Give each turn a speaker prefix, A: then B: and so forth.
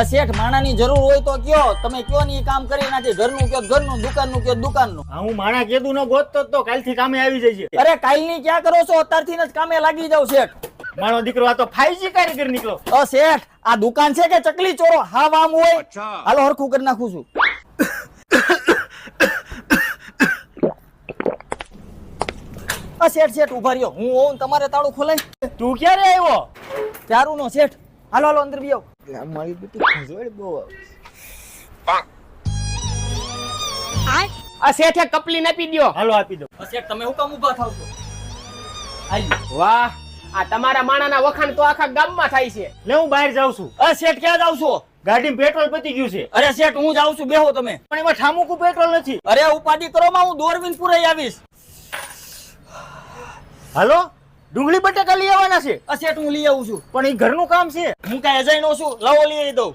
A: શેઠ માણાની જરૂર હોય તો કયો, તમે કયો ને ઈ કામ કરી નાખે. ઘરનું કયો ઘરનું, દુકાનનું કયો દુકાનનું.
B: હા, હું માણા કેદું ન ગોતતો તો કાલથી કામે આવી જશે.
A: અરે કાલની ક્યાં કરો છો, અત્યારથી જ કામે લાગી જાવ શેઠ.
B: મારો દીકરો આ તો 5G કારીગર નીકળો.
A: શેઠ આ દુકાન છે કે ચકલી ચોરો? હા વામ હોય. હાલો હરખું કરી નાખું છું. શેઠ ઉભા રહ્યો, હું હોઉં ને તમારે તાળું ખોલાય.
B: તું ક્યારે આવ્યો?
A: ત્યારું નો શેઠ. હાલો અંદર બી આવો. મારી બેટી ખંજવાળ બહુ આવે.
C: આ શેઠે કપલી આપી દ્યો.
B: હાલો આપી દો.
A: શેઠ તમે હું કામ ઊભા થાવ છો?
C: વાહ, આ તમારા માણાના વખાણ તો આખા ગામમાં થાય છે.
B: લે હું બહાર જાઉં છું.
A: શેઠ ક્યાં જાવ છો?
B: ગાડીમાં પેટ્રોલ પતી ગયું છે.
A: અરે શેઠ હું જાઉં છું, બેહો તમે.
B: પણ એમાં ઠામુકું પેટ્રોલ નથી.
A: અરે ઉપાડી કરો માં, હું દોરવીન પુરાઈ આવીશ.
B: હાલો, ડુંગળી બટાકા લઈ આવવાના છે.
A: શેઠ હું લઈ આવું છું.
B: પણ એ ઘરનું કામ છે.
A: હું કઈ અજાણ્યો છું, લાવો લઈ આવી દઉં.